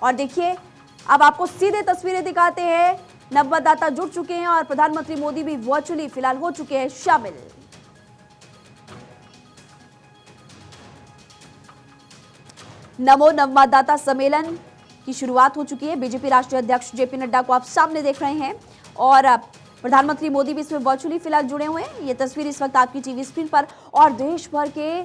और देखिए, अब आपको सीधे तस्वीरें दिखाते हैं। नवमतदाता जुड़ चुके हैं और प्रधानमंत्री मोदी भी वर्चुअली फिलहाल हो चुके हैं शामिल। नमो नवमतदाता सम्मेलन की शुरुआत हो चुकी है। बीजेपी राष्ट्रीय अध्यक्ष जेपी नड्डा को आप सामने देख रहे हैं और प्रधानमंत्री मोदी भी इसमें वर्चुअली फिलहाल जुड़े हुए हैं। ये तस्वीर इस वक्त आपकी टीवी स्क्रीन पर, और देश भर के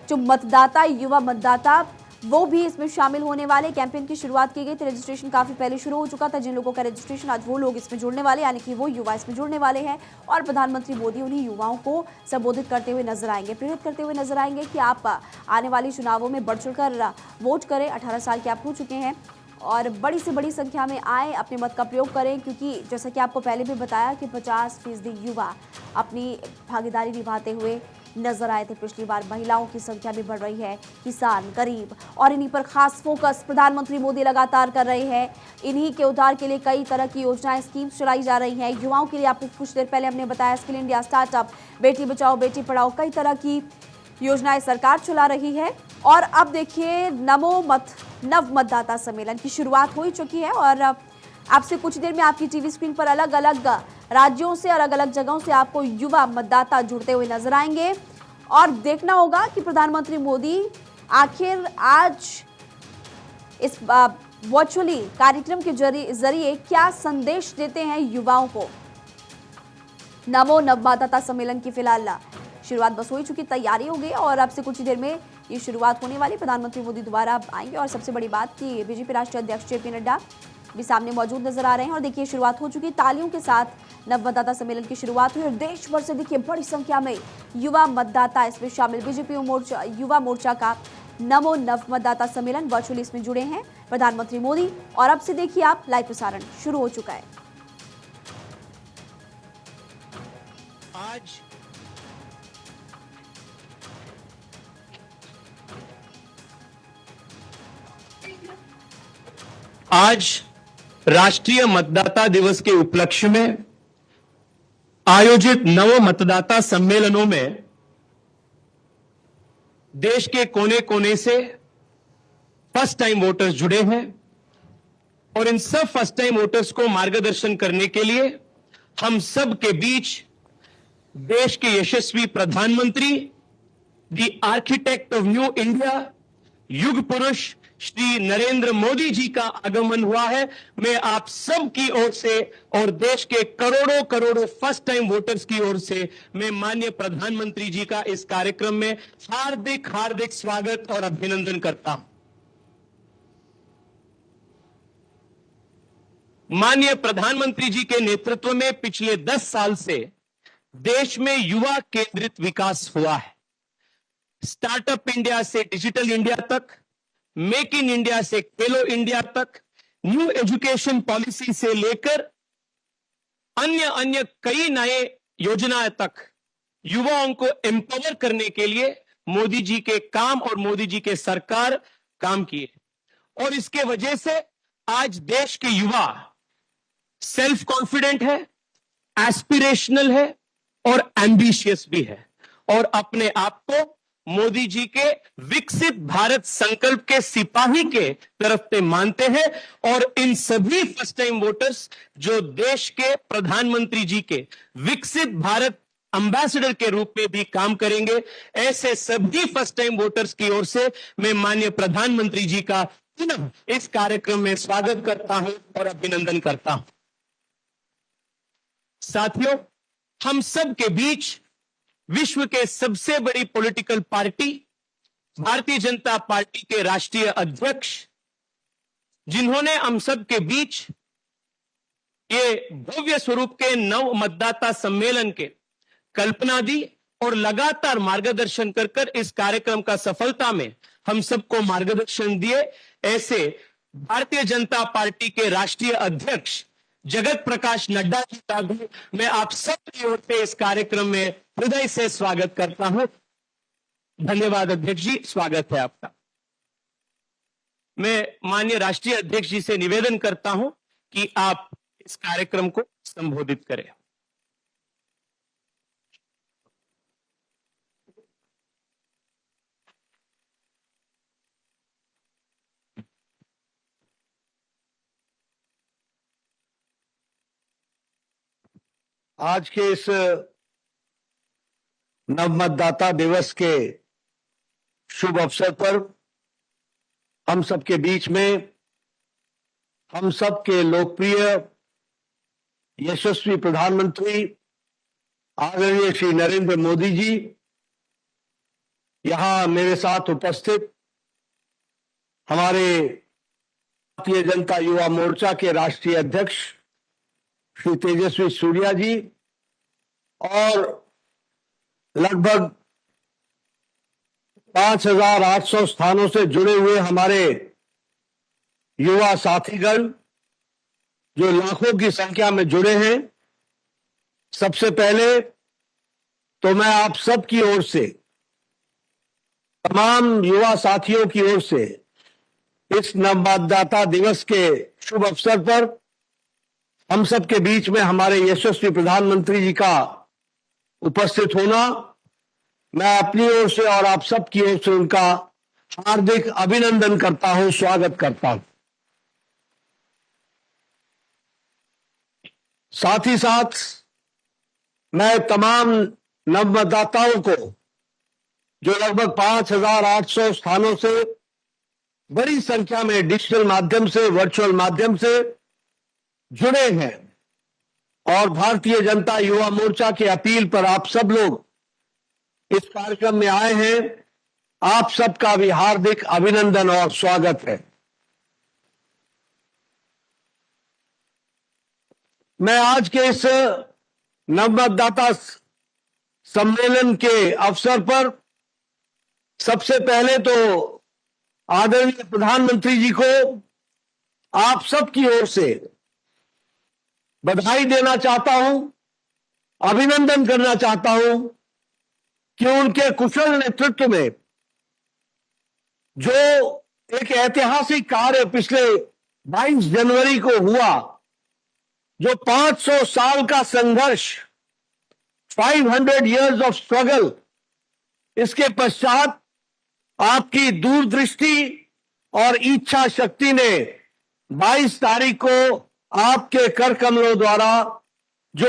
जो मतदाता, युवा मतदाता, वो भी इसमें शामिल होने वाले। कैंपेन की शुरुआत की गई थी, रजिस्ट्रेशन काफी पहले शुरू हो चुका था। जिन लोगों का रजिस्ट्रेशन, आज वो लोग इसमें जुड़ने वाले, यानी कि वो युवा इसमें जुड़ने वाले हैं और प्रधानमंत्री मोदी उन्हीं युवाओं को संबोधित करते हुए नजर आएंगे, प्रेरित करते हुए नजर आएंगे कि आप आने वाले चुनावों में बढ़ चढ़कर वोट करें। 18 साल के आप हो चुके हैं और बड़ी से बड़ी संख्या में आए, अपने मत का प्रयोग करें, क्योंकि जैसा कि आपको पहले भी बताया कि 50% युवा अपनी भागीदारी निभाते हुए नजर आए थे पिछली बार। महिलाओं की संख्या भी बढ़ रही है, किसान, गरीब, और इन्हीं पर खास फोकस प्रधानमंत्री मोदी लगातार कर रहे हैं। इन्हीं के उद्धार के लिए कई तरह की योजनाएं, स्कीम्स चलाई जा रही हैं। युवाओं के लिए आपको कुछ देर पहले हमने बताया, skill India, startup, Beti Bachao Beti Padhao, कई तरह की योजनाएं सरकार चला रही है। और अब देखिए, नव मतदाता सम्मेलन की शुरुआत हो ही चुकी है और आपसे कुछ देर में आपकी टीवी स्क्रीन पर अलग अलग राज्यों से, अलग अलग जगहों से आपको युवा मतदाता जुड़ते हुए नजर आएंगे और देखना होगा कि प्रधानमंत्री मोदी आखिर आज इस वर्चुअली कार्यक्रम के जरिए क्या संदेश देते हैं युवाओं को। नमो नवमतदाता सम्मेलन की फिलहाल शुरुआत बस हो ही चुकी, तैयारी हो गई और अब से कुछ ही देर में ये शुरुआत होने वाली। प्रधानमंत्री मोदी दोबारा आएंगे और सबसे बड़ी बात कि बीजेपी राष्ट्रीय अध्यक्ष जेपी नड्डा भी सामने मौजूद नजर आ रहे हैं। और देखिए, शुरुआत हो चुकी, तालियों के साथ नवमतदाता सम्मेलन की शुरुआत हुई और देश भर से देखिए बड़ी संख्या में युवा मतदाता इसमें शामिल। बीजेपी युवा मोर्चा का नमो नवमतदाता सम्मेलन वर्चुअली इसमें जुड़े हैं प्रधानमंत्री मोदी। और अब से देखिए आप, लाइव प्रसारण शुरू हो चुका है। आज राष्ट्रीय मतदाता दिवस के उपलक्ष्य में आयोजित नव मतदाता सम्मेलनों में देश के कोने कोने से फर्स्ट टाइम वोटर्स जुड़े हैं और इन सब फर्स्ट टाइम वोटर्स को मार्गदर्शन करने के लिए हम सब के बीच देश के यशस्वी प्रधानमंत्री, the architect of new India, युग पुरुष श्री नरेंद्र मोदी जी का आगमन हुआ है। मैं आप सब की ओर से और देश के करोड़ों करोड़ों फर्स्ट टाइम वोटर्स की ओर से मैं माननीय प्रधानमंत्री जी का इस कार्यक्रम में हार्दिक हार्दिक स्वागत और अभिनंदन करता हूं। माननीय प्रधानमंत्री जी के नेतृत्व में पिछले 10 साल से देश में युवा केंद्रित विकास हुआ है। स्टार्टअप इंडिया से डिजिटल इंडिया तक, मेक इन इंडिया से खेलो इंडिया तक, न्यू एजुकेशन पॉलिसी से लेकर अन्य अन्य कई नए योजनाएं तक युवाओं को एम्पावर करने के लिए मोदी जी के काम और मोदी जी के सरकार काम किए। और इसके वजह से आज देश के युवा सेल्फ कॉन्फिडेंट है, एस्पिरेशनल है और एम्बिशियस भी है और अपने आप को मोदी जी के विकसित भारत संकल्प के सिपाही के तरफ से मानते हैं। और इन सभी फर्स्ट टाइम वोटर्स जो देश के प्रधानमंत्री जी के विकसित भारत एम्बेसडर के रूप में भी काम करेंगे, ऐसे सभी फर्स्ट टाइम वोटर्स की ओर से मैं माननीय प्रधानमंत्री जी का पुनः इस कार्यक्रम में स्वागत करता हूं और अभिनंदन करता हूं। साथियों, हम सब के बीच विश्व के सबसे बड़ी political party Bharatiya Janata party के राष्ट्रीय अध्यक्ष, जिन्होंने हम सब के बीच ये भव्य स्वरूप के नव मतदाता सम्मेलन के कल्पना दी और लगातार मार्गदर्शन कर इस कार्यक्रम का सफलता में हम सबको मार्गदर्शन दिए, ऐसे भारतीय जनता पार्टी के राष्ट्रीय अध्यक्ष जगत प्रकाश नड्डा जी का भी मैं आप सब की ओर से इस कार्यक्रम में हृदय से स्वागत करता हूं। धन्यवाद अध्यक्ष जी, स्वागत है आपका। मैं माननीय राष्ट्रीय अध्यक्ष जी से निवेदन करता हूं कि आप इस कार्यक्रम को संबोधित करें। आज के इस नवमतदाता दिवस के शुभ अवसर पर हम सबके बीच में हम सबके लोकप्रिय यशस्वी प्रधानमंत्री आदरणीय श्री नरेंद्र मोदी जी, यहां मेरे साथ उपस्थित हमारे भारतीय जनता युवा मोर्चा के राष्ट्रीय अध्यक्ष श्री तेजस्वी सूर्या जी और लगभग 5,800 स्थानों से जुड़े हुए हमारे युवा साथीगण जो लाखों की संख्या में जुड़े हैं। सबसे पहले तो मैं आप सब की ओर से, तमाम युवा साथियों की ओर से इस नवमतदाता दिवस के शुभ अवसर पर हम सब के बीच में हमारे यशस्वी प्रधानमंत्री जी का उपस्थित होना, मैं अपनी ओर से और आप सब की ओर से उनका हार्दिक अभिनंदन करता हूं, स्वागत करता हूं। साथ ही साथ मैं तमाम नवमतदाताओं को जो लगभग 5,800 स्थानों से बड़ी संख्या में डिजिटल माध्यम से, वर्चुअल माध्यम से जुड़े हैं और भारतीय जनता युवा मोर्चा के अपील पर आप सब लोग इस कार्यक्रम में आए हैं, आप सबका भी हार्दिक अभिनंदन और स्वागत है। मैं आज के इस नवमतदाता सम्मेलन के अवसर पर सबसे पहले तो आदरणीय प्रधानमंत्री जी को आप सब की ओर से बधाई देना चाहता हूं, अभिनंदन करना चाहता हूं कि उनके कुशल नेतृत्व में जो एक ऐतिहासिक कार्य पिछले 22 जनवरी को हुआ, जो 500 साल का संघर्ष, 500 years ऑफ स्ट्रगल, इसके पश्चात आपकी दूरदृष्टि और इच्छा शक्ति ने 22 तारीख को आपके कर कमलों द्वारा जो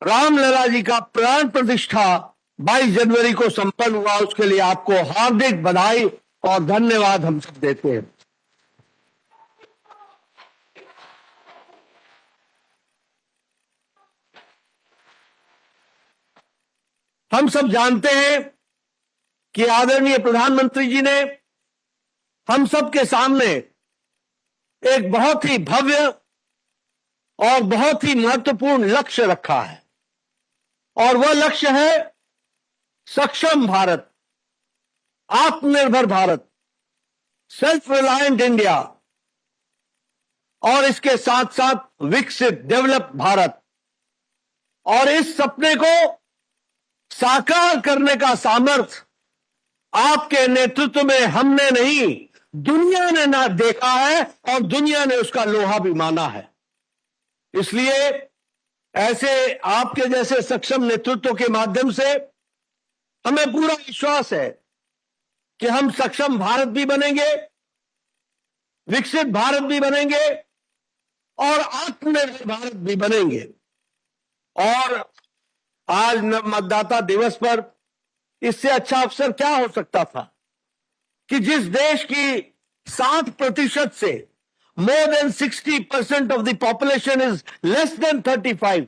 रामलला जी का प्राण प्रतिष्ठा 22 जनवरी को संपन्न हुआ, उसके लिए आपको हार्दिक बधाई और धन्यवाद हम सब देते हैं। हम सब जानते हैं कि आदरणीय प्रधानमंत्री जी ने हम सब के सामने एक बहुत ही भव्य और बहुत ही महत्वपूर्ण लक्ष्य रखा है और वह लक्ष्य है सक्षम भारत, आत्मनिर्भर भारत, सेल्फ रिलायंट इंडिया और इसके साथ साथ विकसित डेवलप भारत। और इस सपने को साकार करने का सामर्थ्य आपके नेतृत्व में हमने नहीं, दुनिया ने ना देखा है और दुनिया ने उसका लोहा भी माना है। इसलिए ऐसे आपके जैसे सक्षम नेतृत्व के माध्यम से हमें पूरा विश्वास है कि हम सक्षम भारत भी बनेंगे, विकसित भारत भी बनेंगे और आत्मनिर्भर भारत भी बनेंगे। और आज मतदाता दिवस पर इससे अच्छा अवसर क्या हो सकता था कि जिस देश की 60% से more than 60% of the population is less than 35,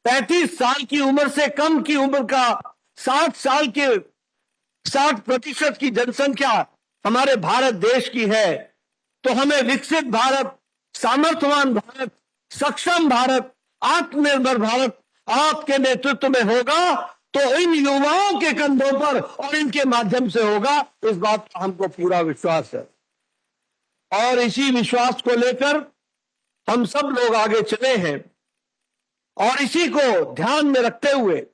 35 साल की उम्र से कम की उम्र का 60% की जनसंख्या हमारे भारत देश की है, तो हमें विकसित भारत, सामर्थ्यवान भारत, सक्षम भारत, आत्मनिर्भर भारत आपके नेतृत्व में होगा तो इन युवाओं के कंधों पर और इनके माध्यम से होगा, इस बात का हमको पूरा विश्वास है। और इसी विश्वास को लेकर हम सब लोग आगे चले हैं और इसी को ध्यान में रखते हुए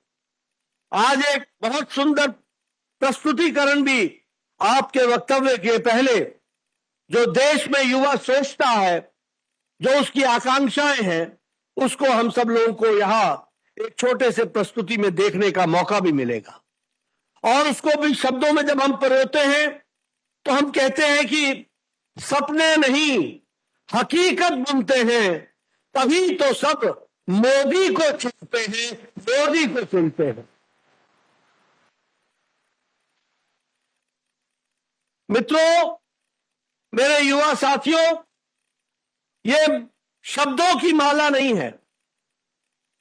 आज एक बहुत सुंदर प्रस्तुतिकरण भी आपके वक्तव्य के पहले, जो देश में युवा सोचता है, जो उसकी आकांक्षाएं हैं, उसको हम सब लोगों को यहां एक छोटे से प्रस्तुति में देखने का मौका भी मिलेगा। और उसको भी शब्दों में जब हम परोते हैं तो हम कहते हैं कि सपने नहीं हकीकत बनते हैं, तभी तो सब मोदी को चुनते हैं, मोदी को चुनते हैं। मित्रों, मेरे युवा साथियों, ये शब्दों की माला नहीं है,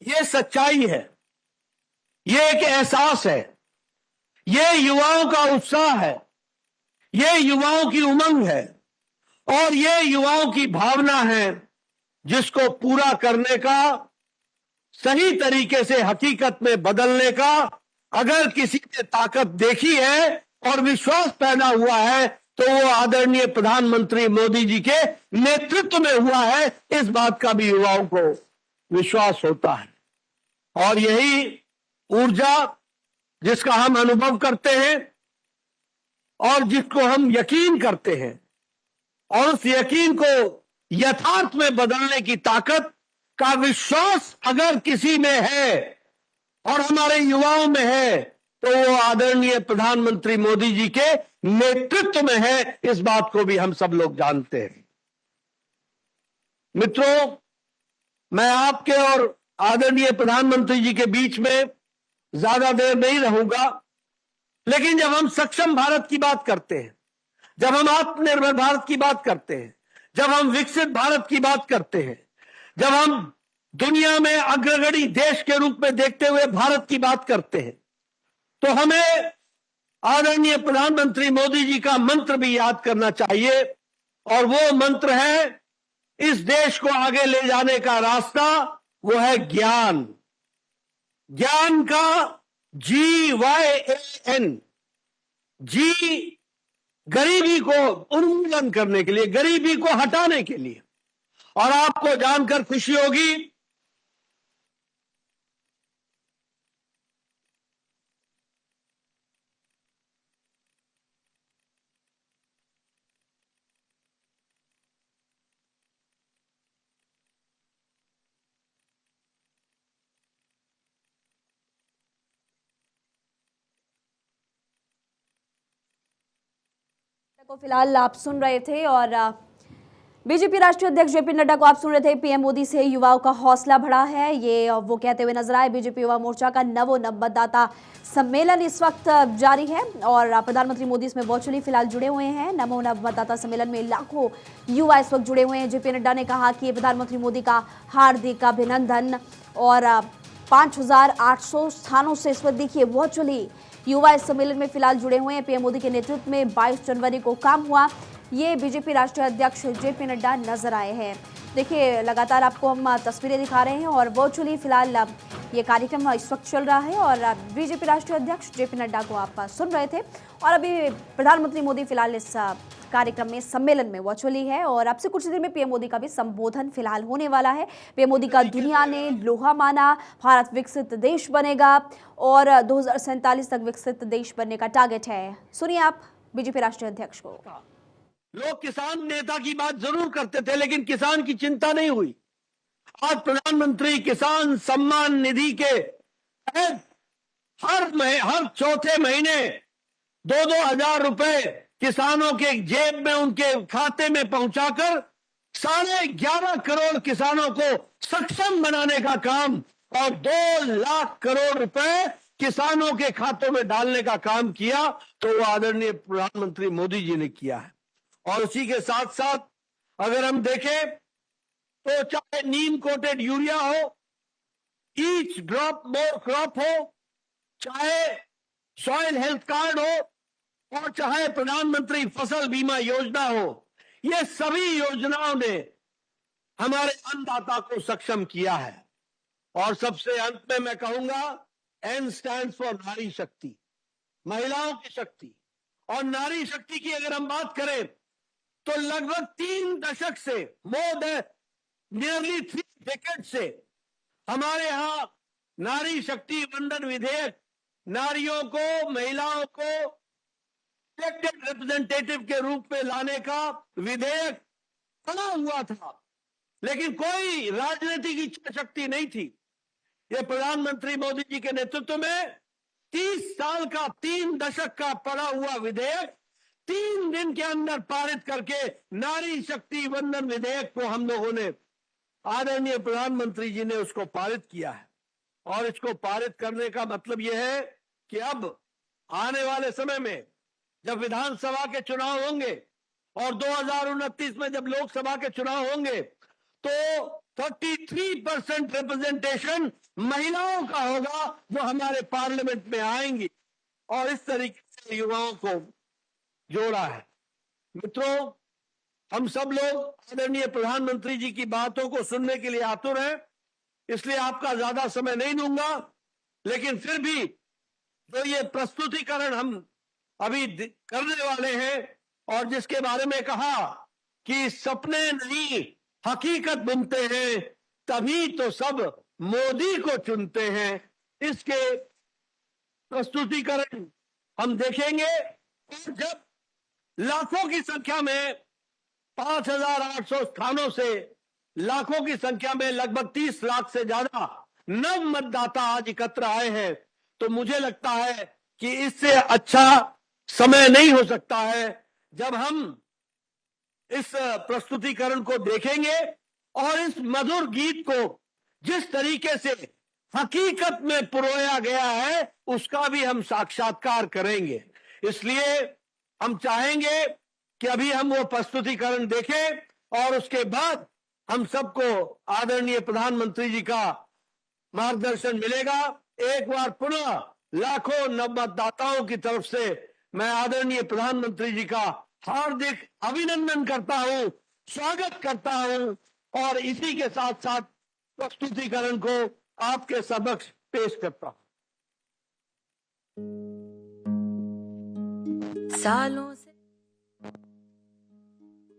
ये सच्चाई है, ये एक एहसास है, ये युवाओं का उत्साह है, ये युवाओं की उमंग है और ये युवाओं की भावना है जिसको पूरा करने का, सही तरीके से हकीकत में बदलने का अगर किसी ने ताकत देखी है और विश्वास पैदा हुआ है तो वो आदरणीय प्रधानमंत्री मोदी जी के नेतृत्व में हुआ है। इस बात का भी युवाओं को विश्वास होता है और यही ऊर्जा जिसका हम अनुभव करते हैं और जिसको हम यकीन करते हैं और उस यकीन को यथार्थ में बदलने की ताकत का विश्वास अगर किसी में है और हमारे युवाओं में है तो वो आदरणीय प्रधानमंत्री मोदी जी के नेतृत्व में है। इस बात को भी हम सब लोग जानते हैं। मित्रों, मैं आपके और आदरणीय प्रधानमंत्री जी के बीच में ज्यादा देर नहीं रहूंगा, लेकिन जब हम सक्षम भारत की बात करते हैं, जब हम आत्मनिर्भर भारत की बात करते हैं, जब हम विकसित भारत की बात करते हैं, जब हम दुनिया में अग्रगणी देश के रूप में देखते हुए भारत की बात करते हैं, तो हमें आदरणीय प्रधानमंत्री मोदी जी का मंत्र भी याद करना चाहिए और वो मंत्र है, इस देश को आगे ले जाने का रास्ता वो है ज्ञान। ज्ञान का GYAN, जी गरीबी को उन्मूलन करने के लिए, गरीबी को हटाने के लिए। और आपको जानकर खुशी होगी को फिलहाल आप सुन रहे थे और बीजेपी राष्ट्रीय अध्यक्ष जेपी नड्डा को आप सुन रहे थे। पीएम मोदी से युवाओं का हौसला बढ़ा है, ये वो कहते हुए नजर आए। बीजेपी युवा मोर्चा का नव मतदाता सम्मेलन इस वक्त जारी है और प्रधानमंत्री मोदी इसमें वर्चुअली फिलहाल जुड़े हुए हैं। नमो नव मतदाता सम्मेलन में लाखों युवा इस वक्त जुड़े हुए हैं। जेपी नड्डा ने कहा कि प्रधानमंत्री मोदी का हार्दिक अभिनंदन और 5,800 स्थानों से इस वक्त देखिए वर्चुअली युवा इस सम्मेलन में फिलहाल जुड़े हुए हैं। पीएम मोदी के नेतृत्व में 22 जनवरी को काम हुआ, ये बीजेपी राष्ट्रीय अध्यक्ष जेपी नड्डा नजर आए हैं। देखिए लगातार आपको हम तस्वीरें दिखा रहे हैं और वर्चुअली फिलहाल ये कार्यक्रम इस वक्त चल रहा है और बीजेपी राष्ट्रीय अध्यक्ष जेपी नड्डा को आप सुन रहे थे और अभी प्रधानमंत्री मोदी फिलहाल इस कार्यक्रम में, सम्मेलन में वर्चुअली है और अब से कुछ देर में पीएम मोदी का भी संबोधन फिलहाल होने वाला है। पीएम मोदी का दुनिया ने लोहा माना, भारत विकसित देश बनेगा और 2047 तक विकसित देश बनने का टारगेट है। सुनिए आप बीजेपी राष्ट्रीय अध्यक्ष को। लोग किसान नेता की बात जरूर करते थे लेकिन किसान की चिंता नहीं हुई। आज प्रधानमंत्री किसान सम्मान निधि के तहत हर चौथे महीने 2-2 हजार रुपए किसानों के जेब में, उनके खाते में पहुंचाकर 11.5 करोड़ किसानों को सक्षम बनाने का काम और 2 लाख करोड़ रुपए किसानों के खातों में डालने का काम किया तो वो आदरणीय प्रधानमंत्री मोदी जी ने किया है। और उसी के साथ साथ अगर हम देखें तो चाहे नीम कोटेड यूरिया हो, ईच ड्रॉप मोर क्रॉप हो, चाहे सॉइल हेल्थ कार्ड हो और चाहे प्रधानमंत्री फसल बीमा योजना हो, ये सभी योजनाओं ने हमारे अन्नदाता को सक्षम किया है। और सबसे अंत में मैं कहूंगा, एन स्टैंड्स फॉर नारी शक्ति, महिलाओं की शक्ति। और नारी शक्ति की अगर हम बात करें तो लगभग 3 दशक से, मोर देन नियरली 3 डेकेड से हमारे यहां नारी शक्ति वंदन विधेयक नारियों को, महिलाओं को इलेक्टेड रिप्रेजेंटेटिव के रूप में लाने का विधेयक बना हुआ था, लेकिन कोई राजनीतिक इच्छा शक्ति नहीं थी। ये प्रधानमंत्री मोदी जी के नेतृत्व में 30 साल का, 3 दशक का पड़ा हुआ विधेयक 3 दिन के अंदर पारित करके नारी शक्ति वंदन विधेयक को हम लोगों ने आदरणीय प्रधानमंत्री जी ने उसको पारित किया है। और इसको पारित करने का मतलब यह है कि अब आने वाले समय में जब विधानसभा के चुनाव होंगे और 2029 में जब लोकसभा के चुनाव होंगे तो 33% रिप्रेजेंटेशन महिलाओं का होगा जो हमारे पार्लियामेंट में आएंगी। और इस तरीके से युवाओं को जोड़ा है। मित्रों, हम सब लोग आदरणीय प्रधानमंत्री जी की बातों को सुनने के लिए आतुर हैं, इसलिए आपका ज्यादा समय नहीं दूंगा। लेकिन फिर भी जो ये प्रस्तुतिकरण हम अभी करने वाले हैं और जिसके बारे में कहा कि सपने नहीं हकीकत बुनते हैं, तभी तो सब मोदी को चुनते हैं, इसके प्रस्तुतिकरण हम देखेंगे। और जब लाखों की संख्या में 5,800 स्थानों से लाखों की संख्या में लगभग 30 लाख से ज्यादा नव मतदाता आज एकत्र आए हैं, तो मुझे लगता है कि इससे अच्छा समय नहीं हो सकता है जब हम इस प्रस्तुतिकरण को देखेंगे और इस मधुर गीत को जिस तरीके से हकीकत में पिरोया गया है उसका भी हम साक्षात्कार करेंगे। इसलिए हम चाहेंगे कि अभी हम वो प्रस्तुतिकरण देखें और उसके बाद हम सबको आदरणीय प्रधानमंत्री जी का मार्गदर्शन मिलेगा। एक बार पुनः लाखों नवमतदाताओं की तरफ से मैं आदरणीय प्रधानमंत्री जी का हार्दिक अभिनंदन करता हूं, स्वागत करता हूं और इसी के साथ साथ प्रस्तुतिकरण को आपके समक्ष पेश करता हूं।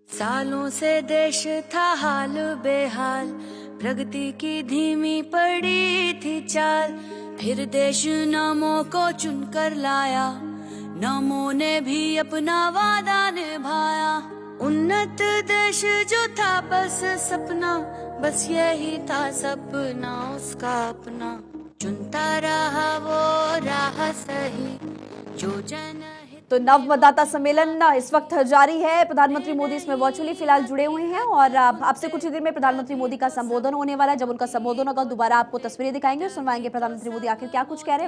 सालों से देश था हाल बेहाल, प्रगति की धीमी पड़ी थी चाल, फिर देश नामों को चुनकर लाया, नामों ने भी अपना वादा निभाया। उन्नत देश जो था बस सपना, बस यही था सपना उसका अपना, चुनता रहा वो राह सही जो जन। तो नव मतदाता सम्मेलन इस वक्त जारी है। प्रधानमंत्री मोदी इसमें वर्चुअली फिलहाल जुड़े हुए हैं और आपसे कुछ ही देर में प्रधानमंत्री मोदी का संबोधन होने वाला है। जब उनका संबोधन होगा दोबारा आपको तस्वीरें दिखाएंगे और सुनवाएंगे प्रधानमंत्री मोदी आखिर क्या कुछ कह रहे हैं।